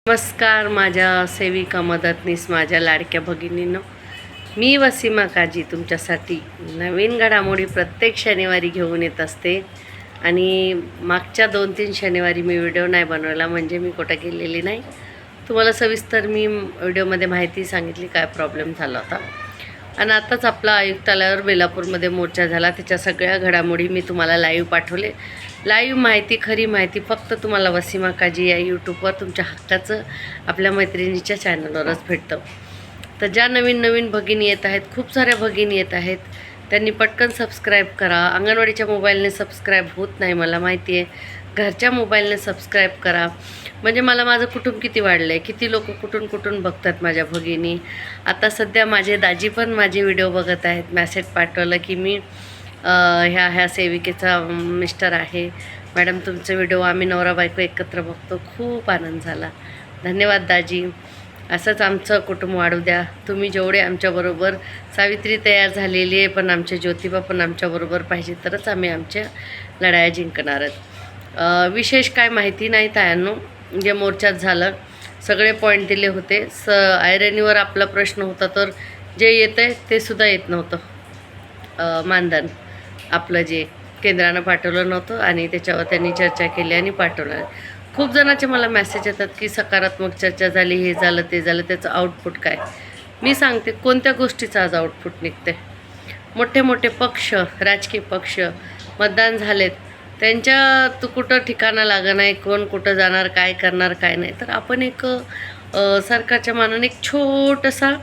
नमस्कार माझ्या सेविका मदतनीस माझ्या लाडक्या भगिनींनो, मी वसीमा काजी तुमच्यासाठी नवीन घडामोडी प्रत्येक शनिवारी घेऊन येत असते. आणि मागच्या 2-3 शनिवारी मी व्हिडिओ नाही बनवला, म्हणजे मी कुठं गेलेली नाही. तुम्हाला सविस्तर मी व्हिडिओमध्ये माहिती सांगितली काय प्रॉब्लेम झाला होता. आणि आताच आपला आयुक्तालयावर बेलापूरमध्ये मोर्चा झाला, त्याच्या सगळ्या घडामोडी मी तुम्हाला लाईव्ह पाठवले. लाईव्ह माहिती, खरी माहिती फक्त तुम्हाला वसीमा काजी या यूट्यूबवर तुमच्या हक्काचं आपल्या मैत्रिणीच्या चॅनलवरच भेटतं. तर ज्या नवीन भगिनी येत आहेत, खूप साऱ्या भगिनी येत आहेत, त्यांनी पटकन सबस्क्राईब करा. अंगणवाडीच्या मोबाईलने सबस्क्राईब होत नाही मला माहिती आहे, घरच्या मोबाईलने सबस्क्राईब करा. म्हणजे मला माझं कुटुंब किती वाढलं आहे, किती लोक कुठून बघतात माझ्या भगिनी. आता सध्या माझे दाजी पण माझे व्हिडिओ बघत आहेत. मॅसेज पाठवलं की मी ह्या सेविकेचा मिस्टर आहे मॅडम, तुमचे व्हिडिओ आम्ही नवरा बायको एकत्र बघतो. खूप आनंद झाला. धन्यवाद दाजी. असंच आमचं कुटुंब वाढू द्या. तुम्ही जेवढे आमच्याबरोबर, सावित्री तयार झालेली आहे पण आमचे ज्योतिबा पण आमच्याबरोबर पाहिजे, तरच आम्ही आमच्या लढाया जिंकणार आहेत. विशेष काय माहिती नाही तायांनो, जे मोर्चात झालं सगळे पॉईंट दिले होते. आयरनीवर आपला प्रश्न होता, तर जे येतं आहे ते सुद्धा येत नव्हतं. मानधन आपलं जे केंद्रानं पाठवलं नव्हतं आणि त्याच्यावर त्यांनी चर्चा केली आणि पाठवलं. खूप जणांचे मला मेसेज येतात की सकारात्मक चर्चा झाली, हे झालं ते झालं, त्याचं आउटपुट काय. मी सांगते कोणत्या गोष्टीचं आज आउटपुट निघते. मोठे पक्ष, राजकीय पक्ष मतदान झालेत, त्यांच्या कुठं ठिकाणा लागं नाही, कोण कुठं जाणार, काय करणार काय नाही. तर आपण एक सरकारच्या मानाने एक छोटंसा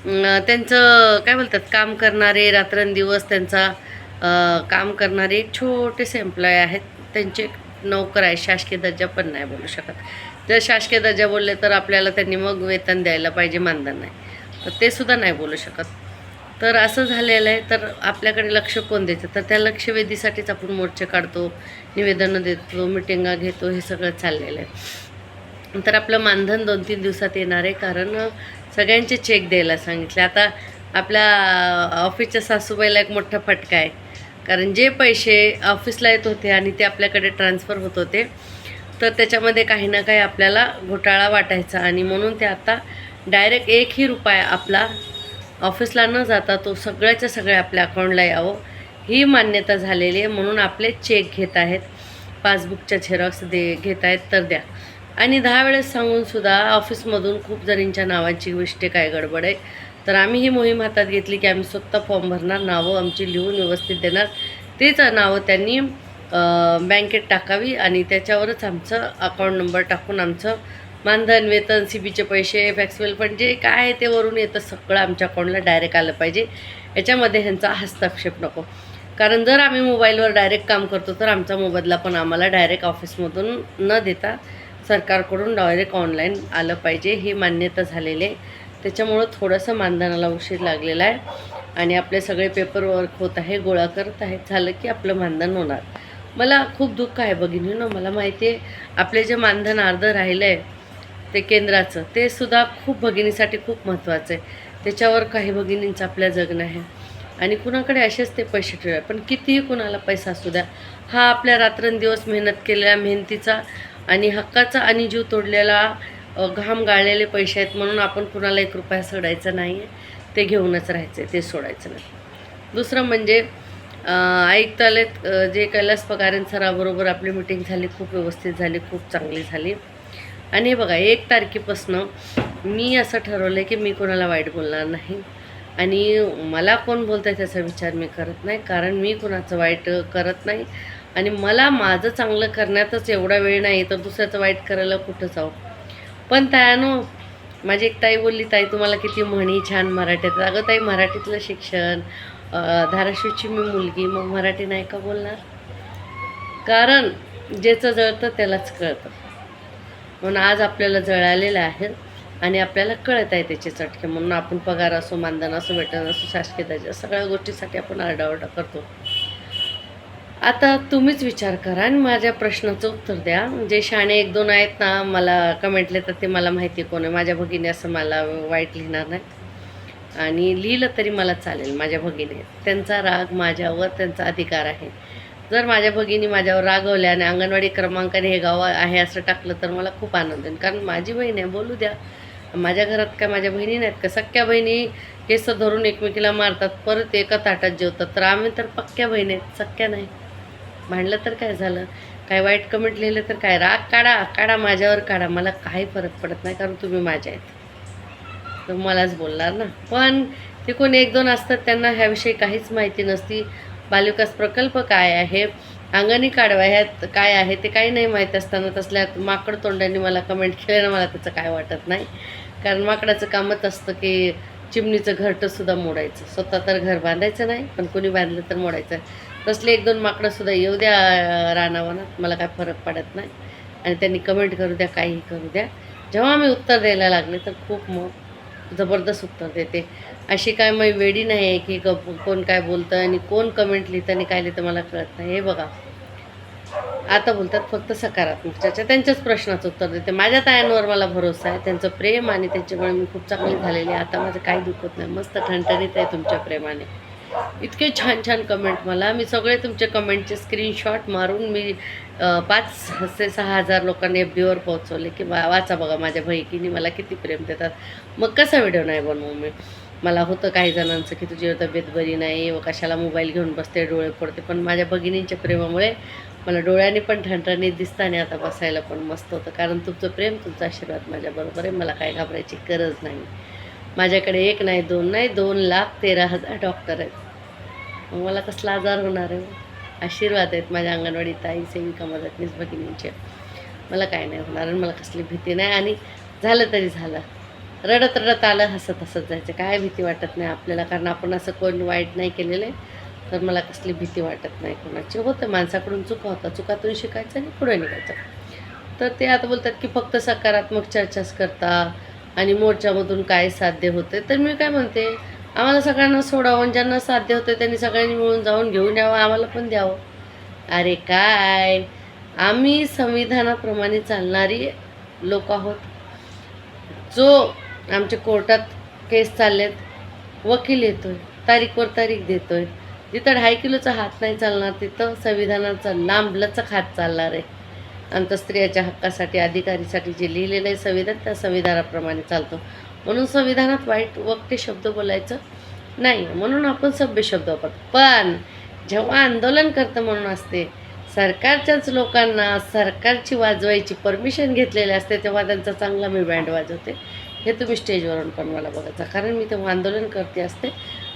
त्यांचं काय बोलतात, काम करणारे, रात्रंदिवस त्यांचा काम करणारे एक छोटेसे एम्प्लॉय आहेत, त्यांचे नोकर आहे. शासकीय दर्जा पण नाही बोलू शकत. जर शासकीय दर्जा बोलले तर आपल्याला त्यांनी मग वेतन द्यायला पाहिजे, मानधन नाही, तर ते सुद्धा नाही बोलू शकत. तर असं झालेलं आहे. तर आपल्याकडे लक्ष कोण द्यायचं, तर त्या लक्षवेधीसाठीच आपण मोर्चे काढतो, निवेदनं देतो, मिटिंगा घेतो, हे सगळं चाललेलं आहे. तर आपलं मानधन 2-3 दिवसात येणार आहे, कारण सगळ्यांचे चेक द्यायला सांगितले. आता आपल्या ऑफिसच्या सासूबाईला एक मोठा फटका आहे, कारण जे पैसे ऑफिसला येत होते आणि ते आपल्याकडे ट्रान्सफर होत होते, तर त्याच्यामध्ये काही ना काही आपल्याला घोटाळा वाटायचा. आणि म्हणून ते आता डायरेक्ट 1ही रुपया आपला ऑफिसला न जाता तो सगळ्याच्या सगळ्या आपल्या अकाउंटला यावं, ही मान्यता झालेली आहे. म्हणून आपले चेक घेत आहेत, पासबुकच्या झेरॉक्स घेत आहेत, तर द्या. आणि 10 वेळेस सांगूनसुद्धा ऑफिसमधून खूप जणींच्या नावाची गोष्टी काय गडबड आहे. तर आम्ही ही मोहीम हातात घेतली की आम्ही स्वतः फॉर्म भरणार, नावं आमची लिहून व्यवस्थित देणार, तेच नावं त्यांनी बँकेत टाकावी आणि त्याच्यावरच आमचं अकाउंट नंबर टाकून आमचं मानधन, वेतन, CBचे पैसे, फॅक्सिबल फंड जे काय आहे ते वरून येतं, सगळं आमच्या अकाउंटला डायरेक्ट आलं पाहिजे. याच्यामध्ये ह्यांचा हस्तक्षेप नको. कारण जर आम्ही मोबाईलवर डायरेक्ट काम करतो तर आमचा मोबदला पण आम्हाला डायरेक्ट ऑफिसमधून न देता सरकारकडून डायरेक्ट ऑनलाईन आलं पाहिजे, ही मान्यता झालेली आहे. त्याच्यामुळं थोडंसं मानधनाला उशीर लागलेला आहे आणि आपले सगळे पेपर वर्क होत आहे, गोळा करत आहेत. झालं की आपलं मानधन होणार. मला खूप दुःख आहे भगिनींनो, मला माहिती आहे आपले जे मानधन अर्धं राहिलं आहे ते केंद्राचं, ते सुद्धा खूप भगिनीसाठी खूप महत्त्वाचं आहे. त्याच्यावर काही भगिनींचं आपल्या जगणं आहे आणि कुणाकडे असेच ते पैसे ठेवा. पण कितीही कुणाला पैसा असू द्या, हा आपल्या रात्रंदिवस मेहनत केलेल्या मेहनतीचा आणि हक्काचा आणि जीव तोडलेला, घाम गाळलेले पैसे आहेत. म्हणून आपण कुणाला 1 रुपया सोडायचा नाही आहे, ते घेऊनच राहायचं आहे, ते सोडायचं नाही. दुसरं म्हणजे आयुक्तालयात जे कैलास पगारें सराबरोबर आपली मिटिंग झाली, खूप व्यवस्थित झाली, खूप चांगली झाली. आणि हे बघा, 1 तारखेपासनं मी असं ठरवलं आहे की मी कोणाला वाईट बोलणार नाही आणि मला कोण बोलतं आहे त्याचा विचार मी करत नाही, कारण मी कुणाचं वाईट करत नाही आणि मला माझं चांगलं करण्यातच एवढा वेळ नाही, तर दुसऱ्याचं वाईट करायला कुठं जाऊ. पण तायानो, माझी एक ताई बोलली, ताई तुम्हाला किती म्हणी छान मराठीत. अगं ताई, मराठीतलं शिक्षण, धाराशिवची मी मुलगी, मग मराठी नाही का बोलणार? कारण ज्याचं जळतं त्यालाच कळतं. म्हणून आज आपल्याला जळालेलं आहे आणि आपल्याला कळत आहे त्याचे चटके. म्हणून आपण पगार असो, मानधन असो, वेतन असो, शासकीय दर्जा, सगळ्या गोष्टीसाठी आपण आरडाओरडा करतो. आता तुम्हीच विचार करा आणि माझ्या प्रश्नाचं उत्तर द्या. जे शाणे 1-2 आहेत ना, मला कमेंटले तर ते मला माहिती आहे कोण आहे. माझ्या भगिनी असं मला वाईट लिहिणार नाहीत आणि लिहिलं तरी मला चालेल. माझ्या भगिनी, त्यांचा राग माझ्यावर, त्यांचा अधिकार आहे. जर माझ्या भगिनी माझ्यावर रागवल्या आणि अंगणवाडी क्रमांकाने हे गाव आहे असं टाकलं तर मला खूप आनंद होईल, कारण माझी बहीण आहे, बोलू द्या. माझ्या घरात काय माझ्या बहिणी नाहीत का? सख्या बहिणी केस धरून एकमेकीला मारतात, परत एका ताटात जेवतात. तर आम्ही तर पक्क्या बहिणी आहेत, सख्या नाही. भांडलं तर काय झालं, काय वाईट कमेंट लिहिलं तर काय, राग काढा काढा, माझ्यावर काढा, मला काही फरक पडत नाही, कारण तुम्ही माझ्या आहेत तर मलाच बोलणार ना. पण ते कोणी एक दोन असतात त्यांना ह्याविषयी काहीच माहिती नसती. बालविकास प्रकल्प काय आहे, अंगणी काढवा ह्यात काय आहे ते काही नाही माहीत असताना तसल्या माकड तोंडाने मला कमेंट केलं ना, मला त्याचं काय वाटत नाही. कारण माकडाचं कामच असतं की चिमणीचं घरटंसुद्धा मोडायचं, स्वतः तर घर बांधायचं नाही, पण कोणी बांधलं तर मोडायचं. तसले एक दोन माकडंसुद्धा येऊ द्या रानावनात, मला काय फरक पडत नाही. आणि त्यांनी कमेंट करू द्या, काहीही करू द्या. जेव्हा मी उत्तर द्यायला लागले तर खूप मग जबरदस्त उत्तर देते. अशी काय मग वेडी नाही आहे की कोण काय बोलतं आणि कोण कमेंट लिहितं आणि काय लिहितं मला कळत नाही. हे बघा, आता बोलतात फक्त सकारात्मक चर्चा, त्यांच्याच प्रश्नाचं उत्तर देते. माझ्या तायांवर मला भरोसा आहे, त्यांचं प्रेम आणि त्यांच्यामुळे मी खूप चांगली झालेली आहे. आता माझं काही दुखत नाही, मस्त ठणठणीत आहे तुमच्या प्रेमाने. इतके छान छान कमेंट, मला मी सगळे तुमचे कमेंटचे स्क्रीनशॉट मारून मी 5 ते 6,000 लोकांनी FBवर पोहोचवले की वाचा बघा माझ्या बहिणीने मला किती प्रेम देतात. मग कसा व्हिडिओ नाही बनवू मी. मला होतं काही जणांचं की तुझी तब्येत बरी नाही व कशाला मोबाईल घेऊन बसते, डोळे पडते, पण माझ्या भगिनींच्या प्रेमामुळे मला डोळ्याने पण ठणठणीत दिसतं आणि आता बसायला पण मस्त होतं, कारण तुमचं प्रेम, तुमचा आशीर्वाद माझ्याबरोबर आहे. मला काय घाबरायची गरज नाही. माझ्याकडे 1 नाही 2 नाही 2,13,000 डॉक्टर आहेत. मग मला कसला आजार होणार आहे? आशीर्वाद आहेत माझ्या अंगणवाडी ताई, सेविका, मदतनीस भगिनींचे. मला काय नाही होणार आणि मला कसली भीती नाही. आणि झालं तरी झालं, रडत रडत आलं, हसत हसत जायचं, काय भीती वाटत नाही आपल्याला, कारण आपण असं कोण वाईट नाही केलेलं आहे. तर मला कसली भीती वाटत नाही कोणाची. होतं माणसाकडून चुका होतात, चुकातून शिकायचं आणि पुढे निघायचं. तर ते आता बोलतात की फक्त सकारात्मक चर्चाच करता आणि मोर्चामधून काय साध्य होते. तर मी काय म्हणते, आम्हाला सगळ्यांना सोडावं, ज्यांना साध्य होतं त्यांनी सगळ्यांनी मिळून जाऊन घेऊन यावं, आम्हाला पण द्यावं. अरे काय, आम्ही संविधानाप्रमाणे चालणारी लोक आहोत. जो आमच्या कोर्टात केस चाललेत, वकील येतोय, तारीखवर तारीख देतोय, जिथं 2.5 किलोचा हात नाही चालणार तिथं संविधानाचा लांबलचक हात चालणार आहे. आणि स्त्रियाच्या हक्कासाठी, अधिकारीसाठी जे लिहिलेलं आहे संविधान, त्या संविधानाप्रमाणे चालतो. म्हणून संविधानात वाईट वक्ते शब्द बोलायचं नाही, म्हणून आपण सभ्य शब्द वापरतो. पण जेव्हा आंदोलन करतं म्हणून असते, सरकारच्याच लोकांना सरकारची वाजवायची परमिशन घेतलेली असते, तेव्हा त्यांचा चांगला मी बँड वाजवते. हे तुम्ही स्टेजवरून पण मला बघायचं, कारण मी तेव्हा आंदोलन करते असते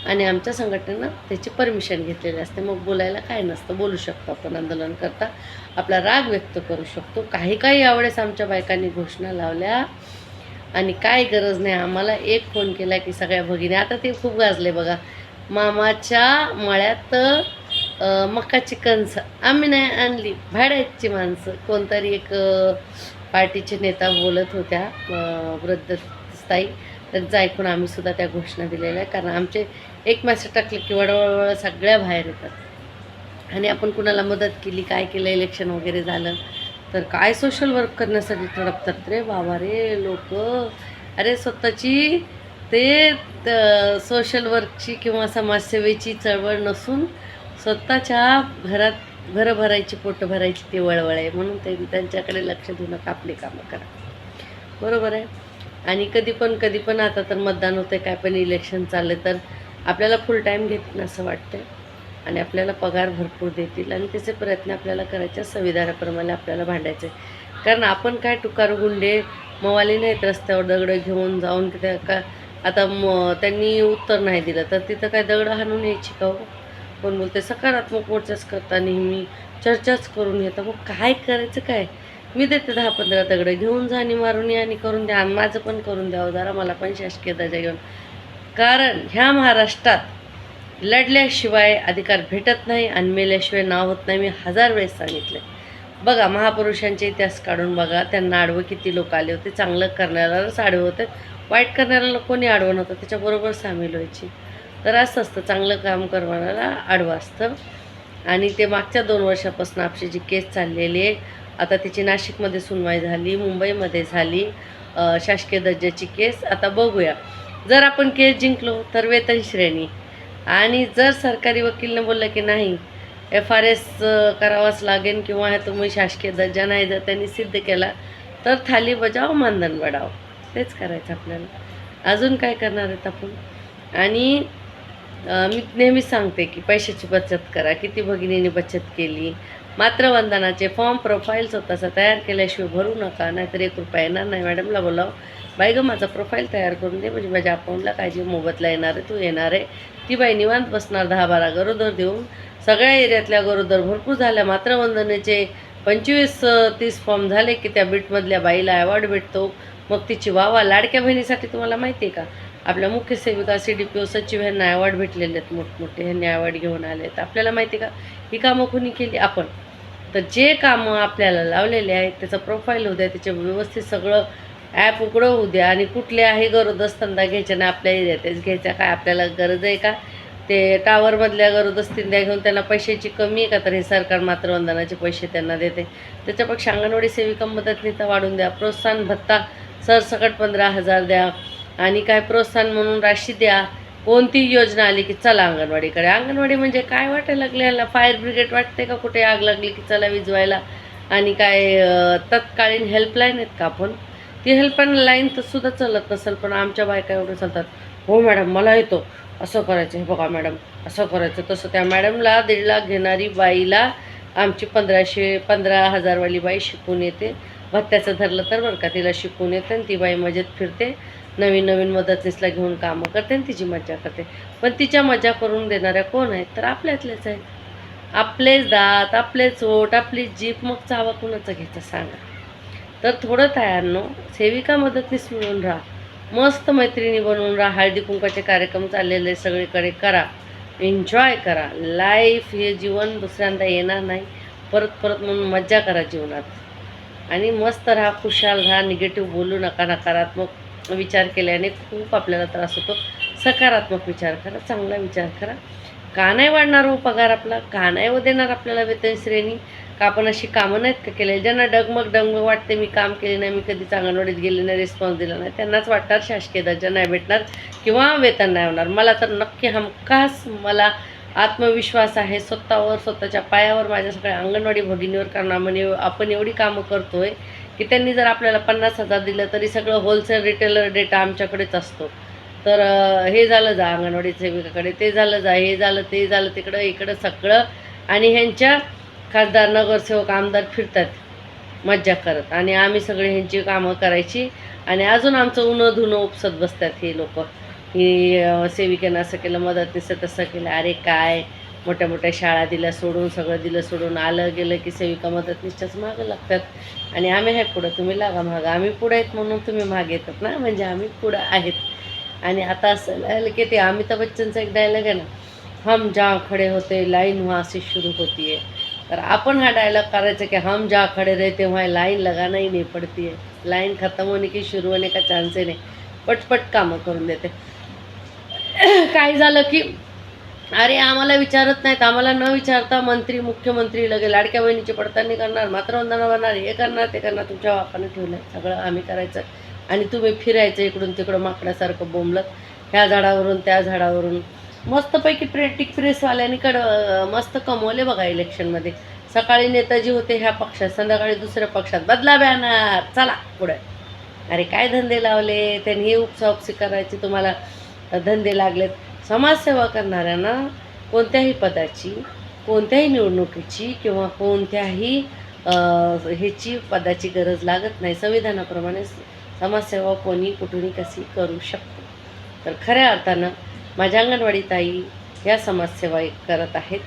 आणि आमच्या संघटनेनं त्याची परमिशन घेतलेली असते. मग बोलायला काय नसतं, बोलू शकतो आपण. आंदोलन करता आपला राग व्यक्त करू शकतो. काही यावेळेस आमच्या बायकांनी घोषणा लावल्या आणि काय गरज नाही, आम्हाला एक फोन केला की सगळ्या भगिनी, आता ते खूप गाजले बघा, मामाच्या मळ्यात मकाची कणसं आम्ही नाही आणली, भाड्याची माणसं. कोणतरी एक पार्टीचे नेता बोलत होत्या, वृद्ध स्थायी, त्यांचं ऐकून आम्हीसुद्धा त्या घोषणा दिलेल्या आहे. कारण आमचे एक मेसेज टाकले की वळवळ सगळ्या बाहेर येतात. आणि आपण कुणाला मदत केली, काय केलं, इलेक्शन वगैरे झालं तर काय सोशल वर्क करण्यासाठी तडपतात रे बाबा रे लोक. अरे स्वतःची ते सोशल वर्कची किंवा समाजसेवेची चळवळ नसून स्वतःच्या घरात घरं भरायची, पोटं भरायची ती वळवळ आहे. म्हणून ते त्यांच्याकडे लक्ष देऊ नका, आपली कामं करा. बरोबर आहे. आणि कधी पण आता तर मतदान होतं, काय पण इलेक्शन चाललं तर आपल्याला फुल टाईम घेतील असं वाटतं आणि आपल्याला पगार भरपूर देतील आणि त्याचे प्रयत्न आपल्याला करायचे, संविधानाप्रमाणे आपल्याला भांडायचे. कारण आपण काय टुकार गुंडे मवाली नाहीत रस्त्यावर दगडं घेऊन जाऊन तिथे का. आता त्यांनी उत्तर नाही दिलं तर तिथं काय दगडं हाणून यायची का हो? कोण बोलते सकारात्मक मोर्चाच करता, नेहमी चर्चाच करून येतं. मग काय करायचं काय, मी देते 10-15 दगडं, घेऊन जा आणि मारून या आणि करून द्या, आणि माझं पण करून द्यावं जरा, मला पण शासकीय दर्जा घेऊन. कारण ह्या महाराष्ट्रात लढल्याशिवाय अधिकार भेटत नाही आणि मेल्याशिवाय नाव होत नाही. मी 1000 वेळेस सांगितले. बघा महापुरुषांचे इतिहास काढून बघा, त्यांना आडवं किती लोक आले होते. चांगलं करणाऱ्यालाच आडवं होते, वाईट करणाऱ्याला कोणी आडवं नव्हतं, त्याच्याबरोबर सामील व्हायची. तर असं असतं, चांगलं काम करणाऱ्याला आडवं असतं. आणि ते मागच्या 2 वर्षापासून आपली जी केस चाललेली आहे, आता तिची नाशिकमध्ये सुनवाई झाली, मुंबईमध्ये झाली, शासकीय दर्जाची केस. आता बघूया, जर आपण केस जिंकलो तर वेतन श्रेणी, आणि जर सरकारी वकीलनं बोललं की नाही FRS करावाच लागेल किंवा हे तुम्ही शासकीय दर्जा नाही जर त्यांनी सिद्ध केला तर थाली बजाव मानधन वाढावं. तेच करायचं आपल्याला. अजून काय करणार आहेत आपण? आणि मी नेहमीच सांगते की पैशाची बचत करा. किती भगिनींनी बचत केली. मात्र वंदनाचे फॉर्म प्रोफाईल स्वतःचा तयार केल्याशिवाय भरू नका, नाहीतर ₹1 येणार नाही. मॅडमला बोलाव, बाई गं माझा प्रोफाईल तयार करून दे, म्हणजे माझ्या अकाउंटला काय जी मोबदला येणार आहे तू येणार आहे. ती बाई निवांत बसणार 10-12 गरोदर देऊन. सगळ्या एरियातल्या गरोदर भरपूर झाल्या. मात्र वंदनेचे 25-30 फॉर्म झाले की त्या बीटमधल्या बाईला अवॉर्ड भेटतो. मग तिची वावा. लाडक्या बहिणीसाठी तुम्हाला माहिती आहे का, आपल्या मुख्य सेविका CDPO सचिव ह्यांना अवॉर्ड भेटलेले आहेत मोठमोठे. ह्यांनी अवॉर्ड घेऊन आले आहेत. आपल्याला माहिती आहे का ही कामं कुणी केली? आपण. तर जे कामं आपल्याला लावलेले आहेत त्याचं प्रोफाईल होऊ द्या, त्याचे व्यवस्थित सगळं ॲप उघडं होऊ द्या. आणि कुठल्याही गरोदस्तंदा घ्यायच्या नाही आपल्या एरियातच घ्यायच्या. काय आपल्याला गरज आहे का ते टावरमधल्या गरोदस्तिंद्या घेऊन? त्यांना पैशाची कमी आहे का? तर हे सरकार मात्र वंदनाचे पैसे त्यांना देते. त्याच्यापेक्षा अंगणवाडी सेविका मदतनीचा वाढून द्या. प्रोत्साहन भत्ता सरसकट 15,000 द्या. आणि काय प्रोत्साहन म्हणून राशी द्या. कोणती योजना आली की चला अंगणवाडीकडे. अंगणवाडी म्हणजे काय वाटायला लागले याला? फायर ब्रिगेड वाटते का? कुठे आग लागली की चला विझवायला. आणि काय तत्कालीन हेल्पलाईन आहेत का आपण? ती हेल्पलाईन तर सुद्धा चालत नसेल, पण आमच्या बायका एवढं चालतात. हो मॅडम मला येतो, असं करायचं, हे बघा मॅडम असं करायचं तसं. त्या मॅडमला 1.5 लाख घेणारी बाईला आमची 15,000 वाली बाई शिकून येते. भत्त्याचं धरलं तर बरं का, तिला शिकून येते आणि ती बाई मजेत फिरते, नवीन नवीन मदतनीसला घेऊन कामं करते आणि तिची मजा करते. पण तिच्या मजा करून देणाऱ्या कोण आहेत? तर आपल्यातलेच आहेत. आपलेच दात, आपलेच ओठ, आपली जीभ. मग चावा कुणाचं घ्यायचं सांगा? तर थोडं तयारनो सेविका मदतनीस मिळून राहा. मस्त मैत्रिणी बनवून राहा. हळदी कुंकाचे कार्यक्रम चाललेले सगळीकडे करा. एन्जॉय करा. लाईफ हे जीवन दुसऱ्यांदा येणार नाही. परत परत म्हणून मज्जा करा जीवनात. आणि मस्त राहा, खुशाल राहा. निगेटिव्ह बोलू नका. नकारात्मक विचार केल्याने खूप आपल्याला त्रास होतो. सकारात्मक विचार करा, चांगला विचार करा. का नाही वाढणार हो पगार आपला? का नाही हो देणार आपल्याला वेतन श्रेणी? का आपण अशी कामं नाहीत का केलेली? ज्यांना डगमग वाटते मी काम केले नाही, मी कधीच अंगणवाडीत गेले नाही, रिस्पॉन्स दिला नाही, त्यांनाच वाटणार शासकीय दर्जा नाही भेटणार किंवा वेतन नाही होणार. मला तर नक्की हमखास मला आत्मविश्वास आहे स्वतःवर, स्वतःच्या पायावर, माझ्या सगळ्या अंगणवाडी भगिनीवर. कारण आपण एवढी कामं करतोय की त्यांनी जर आपल्याला 50,000 दिलं तरी सगळं होलसेल रिटेलर डेटा आमच्याकडेच असतो. तर हे झालं जा अंगणवाडी सेविकाकडे, ते झालं जा, हे झालं ते झालं, तिकडं इकडं सगळं. आणि ह्यांच्या खासदार नगरसेवक आमदार फिरतात मज्जा करत, आणि आम्ही सगळे ह्यांची कामं करायची. आणि अजून आमचं उनं धुणं उपसत बसतात हे लोक. ही सेविकेनं असं केलं, मदतनीसं तसं केलं. अरे काय, मोठ्या मोठ्या शाळा दिल्या सोडून, सगळं दिलं सोडून, आलं गेलं की सेविका मदतनीसच्याच मागं लागतात. आणि आम्ही आहे पुढं, तुम्ही लागा मागं. आम्ही पुढं आहेत म्हणून तुम्ही मागे येतात ना, म्हणजे आम्ही पुढं आहेत. आणि आता असं लागलं की ते अमिताभ बच्चनचा एक डायलॉग आहे ना, हम जहाँ खडे होते लाईन वहाँ से शुरू होती है. तर आपण हा डायलॉग करायचा की हम जहाँ खडे रहते वहाँ लाईन लगाना ही नहीं पडती है. लाईन खतम होणे की शुरू होणे का चान्स नाही. पटपट कामं करून देते. काय झालं की अरे आम्हाला विचारत नाहीत, आम्हाला न विचारता मंत्री मुख्यमंत्री लगे लाडक्या बहिणीची पडताळणी करणार, मातृवंदना बनणार, हे करणार ते करणार. तुमच्या बापाने ठेवलं सगळं आम्ही करायचं. आणि तुम्ही फिरायचं इकडून तिकडं माकडासारखं बोंबलत, ह्या झाडावरून त्या झाडावरून. मस्तपैकी टिक प्रेसवाल्यांकडं मस्त कमवले बघा इलेक्शनमध्ये. सकाळी नेताजी होते ह्या पक्षात, संध्याकाळी दुसऱ्या पक्षात, बदला बॅनर, चला पुढे. अरे काय धंदे लावले त्यांनी, उपसाउपसी करायची तुम्हाला धंदे लागलेत. समाजसेवा करणाऱ्यांना कोणत्याही पदाची, कोणत्याही निवडणुकीची किंवा कोणत्याही ह्याची पदाची गरज लागत नाही. संविधानाप्रमाणे समाजसेवा कोणी कुठूनही कशी करू शकतो. तर खऱ्या अर्थानं माझ्या अंगणवाडी ताई ह्या समाजसेवा करत आहेत,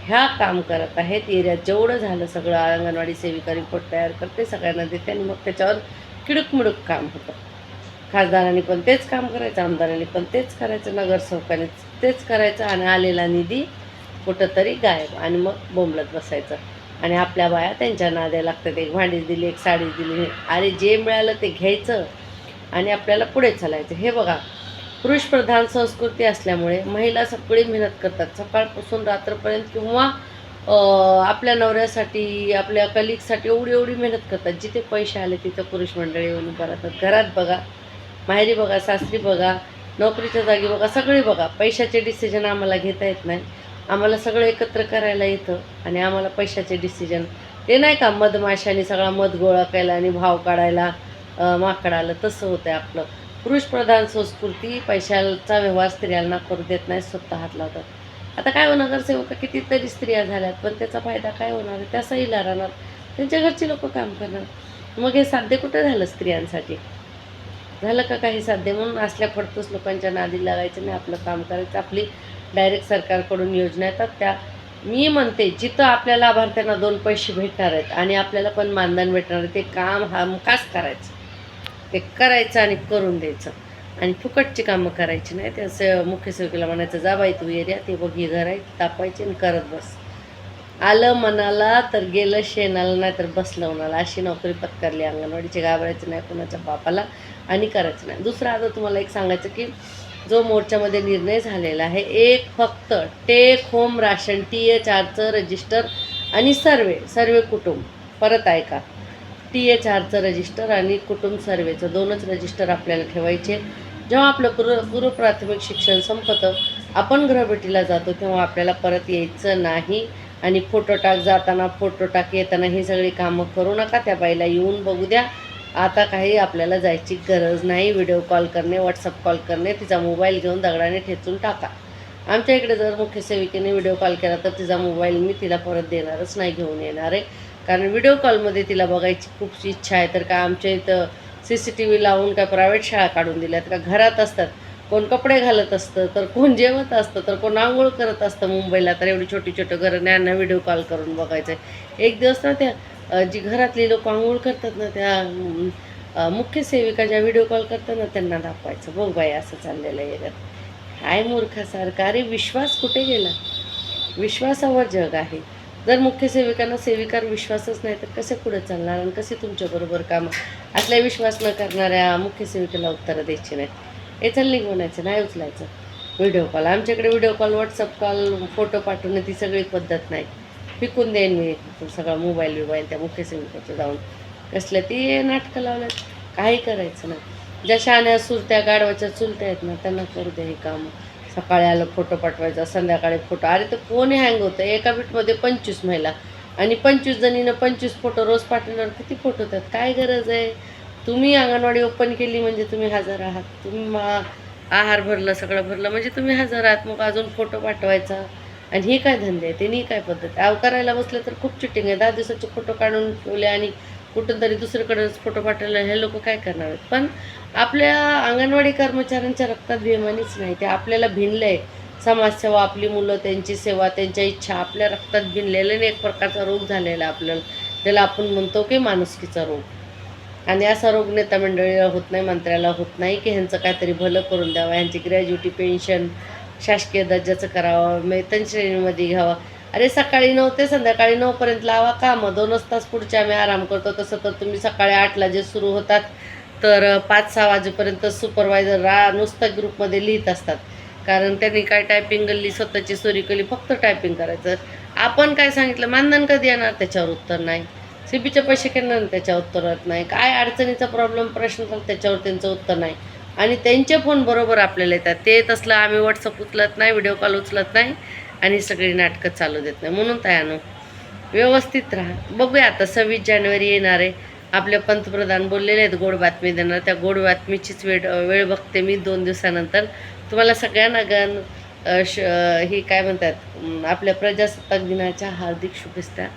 ह्या काम करत आहेत. एरियात जेवढं झालं सगळं अंगणवाडी सेविका रिपोर्ट तयार करते, सगळ्यांना देते, आणि मग त्याच्यावर किडूक काम होतं. खासदारांनी पण तेच काम करायचं, आमदारांनी पण तेच करायचं, नगरसेवकांनी तेच करायचं. आणि आलेला निधी कुठंतरी गायब, आणि मग बोंबलत बसायचं. आणि आपल्या बाया त्यांच्या नाद्या लागतात. एक भांडी दिली, एक साडी दिली, अरे जे मिळालं ते घ्यायचं आणि आपल्याला पुढे चालायचं. हे बघा, पुरुषप्रधान संस्कृती असल्यामुळे महिला सगळी मेहनत करतात सकाळपासून रात्रपर्यंत, किंवा आपल्या नवऱ्यासाठी, आपल्या कलिगसाठी एवढी मेहनत करतात. जिथे पैसे आले तिथं पुरुष मंडळी येऊन उभं राहतात. घरात बघा, माहेरी बघा, सासरी बघा, नोकरीच्या जागी बघा, सगळी बघा. पैशाचे डिसिजन आम्हाला घेता येत नाही, आम्हाला सगळं एकत्र करायला येतं आणि आम्हाला पैशाचे डिसिजन ते नाही का मधमाशाने सगळा मध गोळा केला आणि भाव काढायला माकड आलं तसं होतं आपलं. पुरुषप्रधान संस्कृती पैशाचा व्यवहार स्त्रियांना करू देत नाही, स्वतः हात लावतात. आता काय होणार, नगरसेवक कितीतरी स्त्रिया झाल्यात पण त्याचा फायदा काय होणार आहे? त्या सहीला राहणार, त्यांच्या घरची लोक काम करणार. मग हे साध्य कुठं झालं स्त्रियांसाठी? झालं का काही साध्य? म्हणून असल्या फडतूस लोकांच्या नादी लागायचं नाही, आपलं काम करायचं. आपली डायरेक्ट सरकारकडून योजना येतात त्या, मी म्हणते जिथं आपल्या लाभार्थ्यांना 2 पैसे भेटणार आहेत आणि आपल्याला पण मानधन भेटणार आहे ते काम हमखास करायचं. ते करायचं आणि करून द्यायचं आणि फुकटची कामं करायची नाही. ते असं मुख्य सेवकेला म्हणायचं, जा बाई तू एरिया, ते बघ ही घर आहे, तापायचे आणि करत बस. आलं मनाला तर गेलं शेणाला, नाही तर बसलं उन्हाला. अशी नोकरी पत्करली अंगणवाडीची. घाबरायचं नाही कोणाच्या बापाला आणि करायचं नाही. दुसरं आता तुम्हाला एक सांगायचं की जो मोर्चामध्ये निर्णय झालेला आहे, एक फक्त टेक होम राशन TH4चं रजिस्टर आणि सर्वे कुटुंब, परत ऐका, TH4चं रजिस्टर आणि कुटुंब सर्वेचं 2च रजिस्टर आपल्याला ठेवायचे. जेव्हा आपलं पूर्व प्राथमिक शिक्षण संपतं, आपण गृहभेटीला जातो तेव्हा आपल्याला परत यायचं नाही. आणि फोटो टाक जाताना, फोटो टाक येताना, ही सगळी कामं करू नका. त्या बाईला येऊन बघू द्या. आता काही आपल्याला जायची गरज नाही. व्हिडिओ कॉल करणे, व्हॉट्सअप कॉल करणे, तिचा मोबाईल घेऊन दगडाने ठेचून टाका. आमच्या इकडे जर मुख्य सेविकेने व्हिडिओ कॉल केला तर तिचा मोबाईल मी तिला परत देणारच नाही, घेऊन येणार आहे. कारण व्हिडिओ कॉलमध्ये तिला बघायची खूप इच्छा आहे. तर का आमच्या इथं CCTV लावून काय प्रायव्हेट शाळा काढून दिल्यात का? घरात असतात, कोण कपडे घालत असतं, तर कोण जेवत असतं, तर कोण आंघोळ करत असतं. मुंबईला तर एवढी छोटी छोटी घरं, यांना व्हिडिओ कॉल करून बघायचं. एक दिवस ना त्या जी घरातली लोक आंघोळ करतात ना, त्या मुख्य सेविका ज्या व्हिडिओ कॉल करतात ना, त्यांना दाखवायचं, बघ बाई असं चाललेलं आहे याच्यात. काय मूर्खासारखा, अरे विश्वास कुठे गेला? विश्वासावर जग आहे. जर मुख्य सेविकांना सेविकार विश्वासच नाही तर कसे पुढे चालणार आणि कसे तुमच्याबरोबर काम? असल्या विश्वास न करणाऱ्या मुख्य सेविकेला उत्तरं द्यायची नाहीत. हे चालली म्हणायचं, नाही उचलायचं व्हिडिओ कॉल. आमच्याकडे video call, WhatsApp call, photo पाठवणं ती सगळी पद्धत नाही. फेकून देईन मी सगळा मोबाईल त्या मुख्य सेविकाचं जाऊन. कसल्या ती नाटकं लावल्यात, काही करायचं नाही. ज्या शहाण्या सुरत्या गाढवाच्या चुलत्या आहेत ना, त्यांना करू द्या हे काम. सकाळी आलं फोटो पाठवायचा, संध्याकाळी फोटो. अरे तर कोणी हँग होतं? एका बीटमध्ये 25 महिला आणि 25 जणीनं 25 फोटो रोज पाठवल्यावर किती फोटो होतात? काय गरज आहे? तुम्ही अंगणवाडी ओपन केली म्हणजे तुम्ही हजर आहात. तुम्ही आहार भरलं, सगळं भरलं म्हणजे तुम्ही हजर आहात. मग अजून फोटो पाठवायचा आणि ही काय धंदे आहे? त्यांनी काय पद्धत आहे? करायला बसले तर खूप चिटिंग आहे. 10 दिवसाचे फोटो काढून ठेवले आणि कुठून तरी दुसरीकडेच फोटो पाठवले. हे लोक काय करणार आहेत? पण आपल्या अंगणवाडी कर्मचाऱ्यांच्या रक्तात बेमानीच नाही. ते आपल्याला भिनलं आहे. समाजसेवा, आपली मुलं, त्यांची सेवा, त्यांच्या इच्छा आपल्या रक्तात भिनलेलं आणि एक प्रकारचा रोग झालेला आपल्याला, त्याला आपण म्हणतो की माणुसकीचा रोग. आणि असा रोग नेता मंडळीला होत नाही, मंत्र्याला होत नाही की ह्यांचं काहीतरी भलं करून द्यावं, ह्यांची ग्रॅज्युटी पेन्शन शासकीय दर्जाचं करावं, वेतन श्रेणीमध्ये घ्यावं. अरे सकाळी 9 ते संध्याकाळी 9पर्यंत लावा कामं, 2च तास पुढचे आम्ही आराम करतो. तसं तर तुम्ही सकाळी 8ला जे सुरू होतात तर 5-6 वाजेपर्यंत सुपरवायझर नुसतं ग्रुपमध्ये लिहित असतात. कारण त्यांनी काय टायपिंग गल्ली, स्वतःची चोरी केली, फक्त टायपिंग करायचं. आपण काय सांगितलं, मानधन कधी येणार, त्याच्यावर उत्तर नाही. CBचे पैसे घेणार, त्याच्यावर उत्तरत नाही. काय अडचणीचा प्रश्न तर त्याच्यावर त्यांचं उत्तर नाही. आणि त्यांचे फोन बरोबर आपल्याला येतात. ते तसलं आम्ही व्हॉट्सअप उचलत नाही, व्हिडिओ कॉल उचलत नाही आणि सगळी नाटकं चालू देत नाही. म्हणून तयानो व्यवस्थित राहा. बघूया आता 26 जानेवारी येणार आहे. आपले पंतप्रधान बोललेले आहेत गोड बातमी देणार. त्या गोड बातमीचीच वेळ बघते मी 2 दिवसानंतर. तुम्हाला सगळ्यांना ही काय म्हणतात, आपल्या प्रजासत्ताक दिनाच्या हार्दिक शुभेच्छा.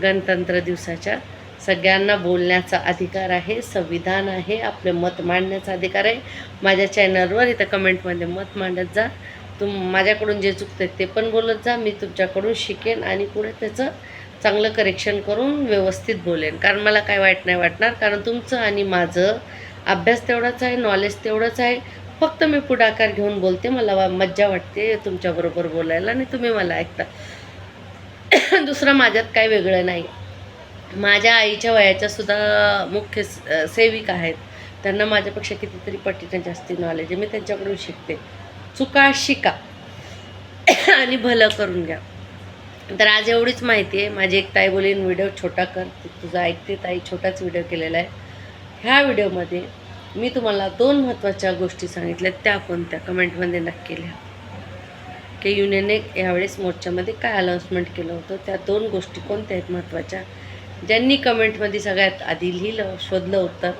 गणतंत्र दिवसाच्या सगळ्यांना बोलण्याचा अधिकार आहे, संविधान आहे, आपले मत मांडण्याचा अधिकार आहे. माझ्या चॅनलवर इथं कमेंटमध्ये मत मांडत जा. माझ्याकडून जे चुकते ते पण बोलत जा. मी तुमच्याकडून शिकेन आणि पुढे त्याचं चांगलं करेक्शन करून व्यवस्थित बोलेन. कारण मला काय वाईट नाही वाटणार, कारण तुमचं आणि माझं अभ्यास तेवढाच आहे, नॉलेज तेवढंच आहे. फक्त मी पुढाकार घेऊन बोलते. मला मज्जा वाटते तुमच्याबरोबर बोलायला आणि तुम्ही मला ऐकता. दुसरं माझ्यात काय वेगळं नाही. माझ्या आईच्या वयाच्या सुद्धा मुख्य सेविका आहेत. त्यांना माझ्यापेक्षा कितीतरी पटीनं जास्ती नॉलेज आहे. मी त्यांच्याकडून शिकते. चुका शिका आणि भलं करून घ्या. तर आज एवढीच माहिती आहे. माझी एक ताई बोलीन व्हिडिओ छोटा कर, तुझं ऐकते ताई, छोटाच व्हिडिओ केलेला आहे. ह्या व्हिडिओमध्ये मी तुम्हाला 2 महत्त्वाच्या गोष्टी सांगितल्या. त्या कोणत्या? कमेंटमध्ये नक्की लिहा. की युनियनने यावेळेस मोर्चामध्ये काय अनाऊन्समेंट केलं होतं, त्या 2 गोष्टी कोणत्या आहेत महत्त्वाच्या. ज्यांनी कमेंटमध्ये सगळ्यात आधी लिहिलं, शोधलं उत्तर,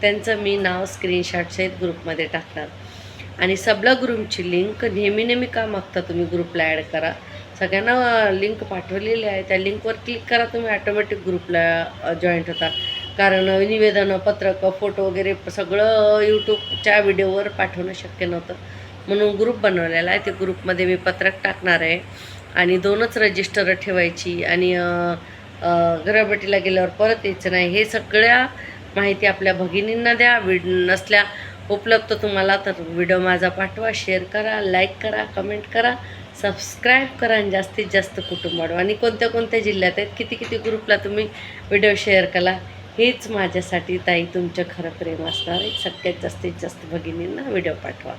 त्यांचं मी नाव स्क्रीनशॉटसहित ग्रुपमध्ये टाकणार. आणि सबला ग्रुपची लिंक नेहमी का मागता तुम्ही ग्रुपला ॲड करा. सगळ्यांना लिंक पाठवलेली आहे, त्या लिंकवर क्लिक करा, तुम्ही ऑटोमॅटिक ग्रुपला जॉईंट होता. कारण निवेदनं, पत्रकं, फोटो वगैरे सगळं यूट्यूबच्या व्हिडिओवर पाठवणं शक्य नव्हतं, म्हणून ग्रुप बनवलेला आहे. ते ग्रुपमध्ये मी पत्रक टाकणार आहे आणि 2च रजिस्टर ठेवायची आणि घराबेटीला गेल्यावर परत यायचं नाही. हे सगळ्या माहिती आपल्या भगिनींना द्या. नसल्या उपलब्ध तुम्हाला तर व्हिडिओ माझा पाठवा, शेअर करा, लाईक करा, कमेंट करा, सबस्क्राईब करा आणि जास्तीत जास्त कुटुंब वाढवा. आणि कोणत्या कोणत्या जिल्ह्यात आहेत, किती किती ग्रुपला तुम्ही व्हिडिओ शेअर करा, हेच माझ्यासाठी ताई तुमचं खरं प्रेम असणार आहे. सगळ्यात जास्तीत जास्त भगिनींना व्हिडिओ पाठवा.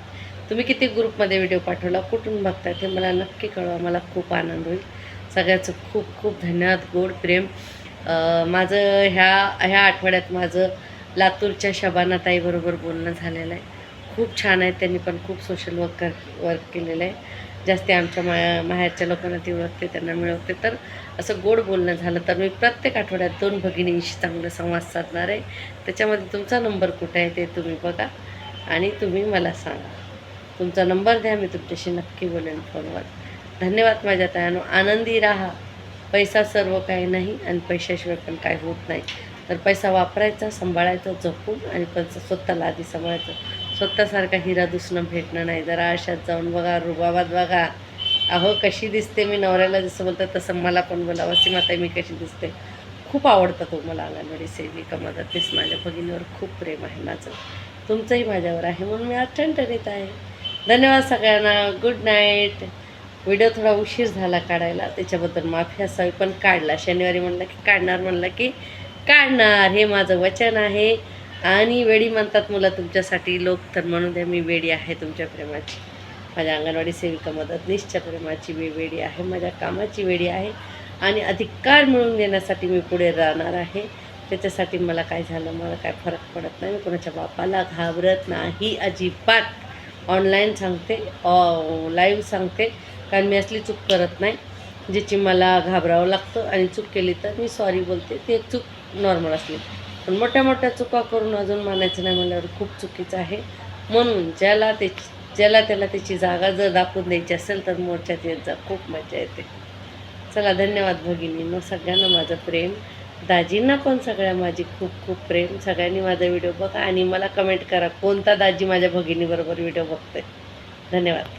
तुम्ही किती ग्रुपमध्ये व्हिडिओ पाठवला, कुठून बघताय ते मला नक्की कळवा, मला खूप आनंद होईल. सगळ्याचं खूप खूप धन्यवाद. गोड प्रेम. माझं ह्या आठवड्यात माझं लातूरच्या शबाना ताईबरोबर बोलणं झालेलं आहे. खूप छान आहे, त्यांनी पण खूप सोशल वर्क केलेलं आहे. जास्ती आमच्या माहेरच्या लोकांना ती ओळखते, त्यांना मिळवते. तर असं गोड बोलणं झालं तर मी प्रत्येक आठवड्यात 2 भगिनींशी चांगलं संवाद साधणार आहे. त्याच्यामध्ये तुमचा नंबर कुठे आहे ते तुम्ही बघा आणि तुम्ही मला सांगा. तुमचा नंबर द्या, मी तुमच्याशी नक्की बोलेन फोनवर. धन्यवाद माझ्या तायानो. आनंदी राहा. पैसा सर्व काही नाही आणि पैशाशिवाय पण काय होत नाही. तर पैसा वापरायचा, सांभाळायचा, जपून आणि पण स्वतःला आधी सांभाळायचं. स्वतःसारखा हिरा दुसरं भेटणं नाही. जरा आशात जाऊन बघा, रुबाबात बघा. अहो कशी दिसते, मी नवऱ्याला जसं बोलतं तसं मला पण बोला, वसीमाताई मी कशी दिसते. खूप आवडतं तुम्हाला अंगणवाडी सेविका मदतनीस. माझ्या भगिनीवर खूप प्रेम आहे माझं, तुमचंही माझ्यावर आहे, म्हणून मी आज ठणठणीत आहे. धन्यवाद सगळ्यांना. Good night. व्हिडिओ थोडा उशीर झाला काढायला, त्याच्याबद्दल माफी असावी, पण काढला. शनिवारी म्हणलं की काढणार, म्हणलं की काढणार, हे माझं वचन आहे. आणि वेडी म्हणतात मुलं तुमच्यासाठी, लोक तर म्हणू द्या, मी वेडी आहे तुमच्या प्रेमाची. माझ्या अंगणवाडी सेविका मदतनीसच्या प्रेमाची मी वेडी आहे, माझ्या कामाची वेडी आहे आणि अधिकार मिळवून देण्यासाठी मी पुढे राहणार आहे. त्याच्यासाठी मला काय झालं, मला काय फरक पडत नाही. मी कोणाच्या बापाला घाबरत नाही अजिबात. ऑनलाईन सांगते, लाईव्ह सांगते, कारण मी असली चूक करत नाही ज्याची मला घाबरावं लागतं. आणि चूक केली तर मी सॉरी बोलते, ते चूक नॉर्मल असली. पण मोठ्या मोठ्या चुका करून अजून मानायचं नाही म्हणल्यावर खूप चुकीचं आहे. म्हणून ज्याला त्याला त्याची जागा जर दाखवून द्यायची असेल तर मोर्चात येत जा, खूप मजा येते. चला, धन्यवाद भगिनींनो. सगळ्यांना माझं प्रेम. दाजींना पण सगळ्या माझी खूप खूप प्रेम. सगळ्यांनी माझा व्हिडिओ बघा आणि मला कमेंट करा कोणता दाजी माझ्या भगिनीबरोबर व्हिडिओ बघते. धन्यवाद.